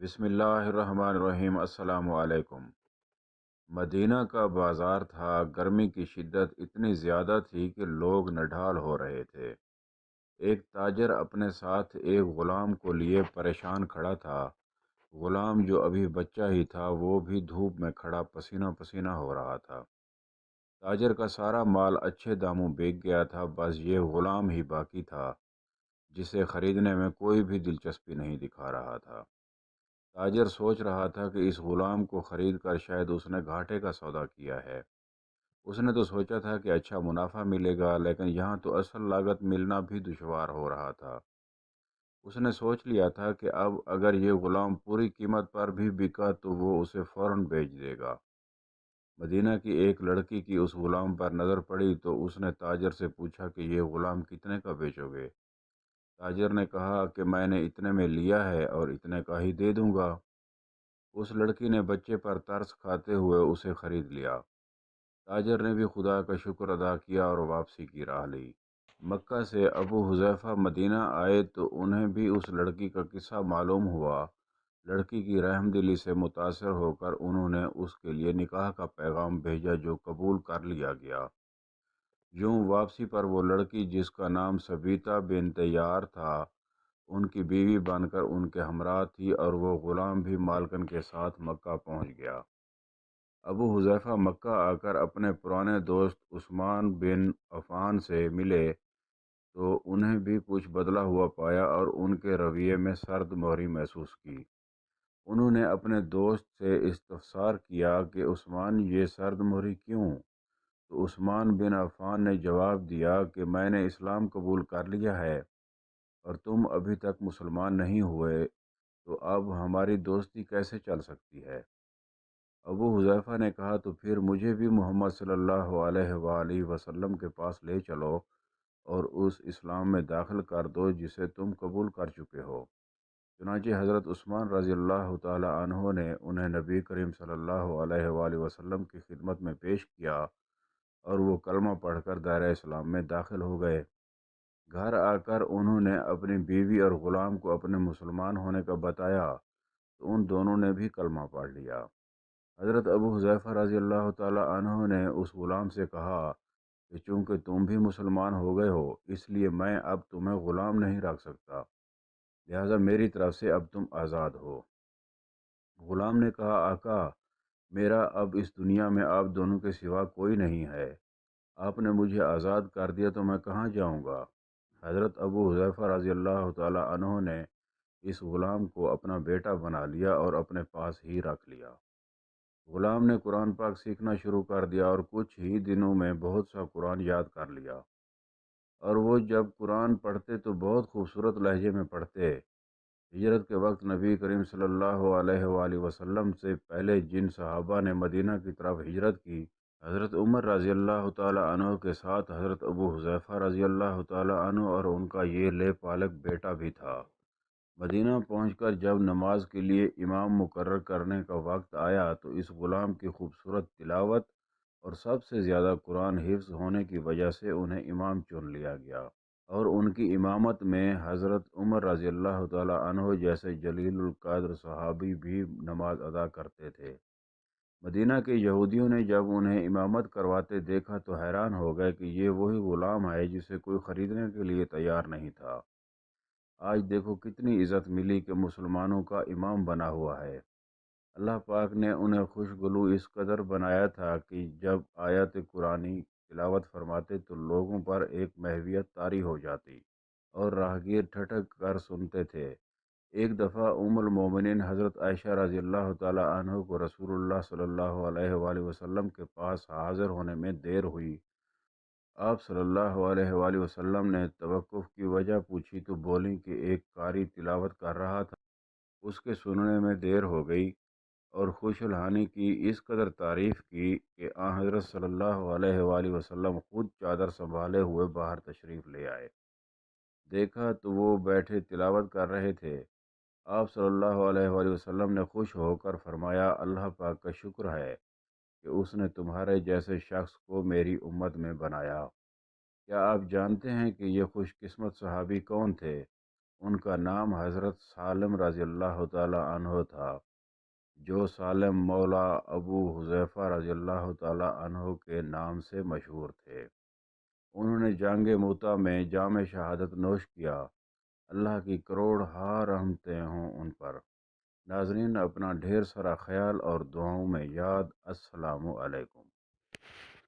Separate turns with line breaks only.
بسم اللہ الرحمن الرحیم۔ السلام علیکم۔ مدینہ کا بازار تھا۔ گرمی کی شدت اتنی زیادہ تھی کہ لوگ نڈھال ہو رہے تھے۔ ایک تاجر اپنے ساتھ ایک غلام کو لیے پریشان کھڑا تھا۔ غلام جو ابھی بچہ ہی تھا وہ بھی دھوپ میں کھڑا پسینہ پسینہ ہو رہا تھا۔ تاجر کا سارا مال اچھے داموں بک گیا تھا، بس یہ غلام ہی باقی تھا جسے خریدنے میں کوئی بھی دلچسپی نہیں دکھا رہا تھا۔ تاجر سوچ رہا تھا کہ اس غلام کو خرید کر شاید اس نے گھاٹے کا سودا کیا ہے۔ اس نے تو سوچا تھا کہ اچھا منافع ملے گا، لیکن یہاں تو اصل لاگت ملنا بھی دشوار ہو رہا تھا۔ اس نے سوچ لیا تھا کہ اب اگر یہ غلام پوری قیمت پر بھی بکا تو وہ اسے فوراً بیچ دے گا۔ مدینہ کی ایک لڑکی کی اس غلام پر نظر پڑی تو اس نے تاجر سے پوچھا کہ یہ غلام کتنے کا بیچو گے؟ تاجر نے کہا کہ میں نے اتنے میں لیا ہے اور اتنے کا ہی دے دوں گا۔ اس لڑکی نے بچے پر ترس کھاتے ہوئے اسے خرید لیا۔ تاجر نے بھی خدا کا شکر ادا کیا اور واپسی کی راہ لی۔ مکہ سے ابو حذیفہ مدینہ آئے تو انہیں بھی اس لڑکی کا قصہ معلوم ہوا۔ لڑکی کی رحم دلی سے متاثر ہو کر انہوں نے اس کے لیے نکاح کا پیغام بھیجا جو قبول کر لیا گیا۔ یوں واپسی پر وہ لڑکی، جس کا نام سبیتا بنت یار تھا، ان کی بیوی بن کر ان کے ہمراہ تھی، اور وہ غلام بھی مالکن کے ساتھ مکہ پہنچ گیا۔ ابو حذیفہ مکہ آ کر اپنے پرانے دوست عثمان بن عفان سے ملے تو انہیں بھی کچھ بدلا ہوا پایا اور ان کے رویے میں سرد مہری محسوس کی۔ انہوں نے اپنے دوست سے استفسار کیا کہ عثمان، یہ سرد مہری کیوں؟ تو عثمان بن عفان نے جواب دیا کہ میں نے اسلام قبول کر لیا ہے اور تم ابھی تک مسلمان نہیں ہوئے، تو اب ہماری دوستی کیسے چل سکتی ہے؟ ابو حذیفہ نے کہا تو پھر مجھے بھی محمد صلی اللہ علیہ وآلہ وسلم کے پاس لے چلو اور اس اسلام میں داخل کر دو جسے تم قبول کر چکے ہو۔ چنانچہ حضرت عثمان رضی اللہ تعالی عنہ نے انہیں نبی کریم صلی اللہ علیہ وآلہ وسلم کی خدمت میں پیش کیا اور وہ کلمہ پڑھ کر دائرہ اسلام میں داخل ہو گئے۔ گھر آ کر انہوں نے اپنی بیوی اور غلام کو اپنے مسلمان ہونے کا بتایا تو ان دونوں نے بھی کلمہ پڑھ لیا۔ حضرت ابو حذیفہ رضی اللہ تعالی عنہ نے اس غلام سے کہا کہ چونکہ تم بھی مسلمان ہو گئے ہو، اس لیے میں اب تمہیں غلام نہیں رکھ سکتا، لہذا میری طرف سے اب تم آزاد ہو۔ غلام نے کہا، آقا، میرا اب اس دنیا میں آپ دونوں کے سوا کوئی نہیں ہے، آپ نے مجھے آزاد کر دیا تو میں کہاں جاؤں گا؟ حضرت ابو حذیفہ رضی اللہ تعالی عنہ نے اس غلام کو اپنا بیٹا بنا لیا اور اپنے پاس ہی رکھ لیا۔ غلام نے قرآن پاک سیکھنا شروع کر دیا اور کچھ ہی دنوں میں بہت سا قرآن یاد کر لیا، اور وہ جب قرآن پڑھتے تو بہت خوبصورت لہجے میں پڑھتے۔ ہجرت کے وقت نبی کریم صلی اللہ علیہ وآلہ وسلم سے پہلے جن صحابہ نے مدینہ کی طرف ہجرت کی، حضرت عمر رضی اللہ تعالی عنہ کے ساتھ حضرت ابو حذیفہ رضی اللہ تعالی عنہ اور ان کا یہ لے پالک بیٹا بھی تھا۔ مدینہ پہنچ کر جب نماز کے لیے امام مقرر کرنے کا وقت آیا تو اس غلام کی خوبصورت تلاوت اور سب سے زیادہ قرآن حفظ ہونے کی وجہ سے انہیں امام چن لیا گیا، اور ان کی امامت میں حضرت عمر رضی اللہ تعالی عنہ جیسے جلیل القدر صحابی بھی نماز ادا کرتے تھے۔ مدینہ کے یہودیوں نے جب انہیں امامت کرواتے دیکھا تو حیران ہو گئے کہ یہ وہی غلام ہے جسے کوئی خریدنے کے لیے تیار نہیں تھا۔ آج دیکھو کتنی عزت ملی کہ مسلمانوں کا امام بنا ہوا ہے۔ اللہ پاک نے انہیں خوشگلو اس قدر بنایا تھا کہ جب آیت قرآنی تلاوت فرماتے تو لوگوں پر ایک محویت طاری ہو جاتی اور راہگیر ٹھٹک کر سنتے تھے۔ ایک دفعہ ام المومنین حضرت عائشہ رضی اللہ تعالی عنہ کو رسول اللہ صلی اللہ علیہ وآلہ وسلم کے پاس حاضر ہونے میں دیر ہوئی۔ آپ صلی اللہ علیہ وآلہ وسلم نے توقف کی وجہ پوچھی تو بولیں کہ ایک قاری تلاوت کر رہا تھا، اس کے سننے میں دیر ہو گئی، اور خوش الحانی کی اس قدر تعریف کی کہ آن حضرت صلی اللہ علیہ وآلہ وسلم خود چادر سنبھالے ہوئے باہر تشریف لے آئے۔ دیکھا تو وہ بیٹھے تلاوت کر رہے تھے۔ آپ صلی اللہ علیہ وآلہ وسلم نے خوش ہو کر فرمایا، اللہ پاک کا شکر ہے کہ اس نے تمہارے جیسے شخص کو میری امت میں بنایا۔ کیا آپ جانتے ہیں کہ یہ خوش قسمت صحابی کون تھے؟ ان کا نام حضرت سالم رضی اللہ تعالی عنہ تھا، جو سالم مولا ابو حذیفہ رضی اللہ تعالی عنہ کے نام سے مشہور تھے۔ انہوں نے جنگ موتا میں جام شہادت نوش کیا۔ اللہ کی کروڑ ہاں رحمتیں ہوں ان پر۔ ناظرین، اپنا ڈھیر سارا خیال اور دعاؤں میں یاد۔ السلام علیکم۔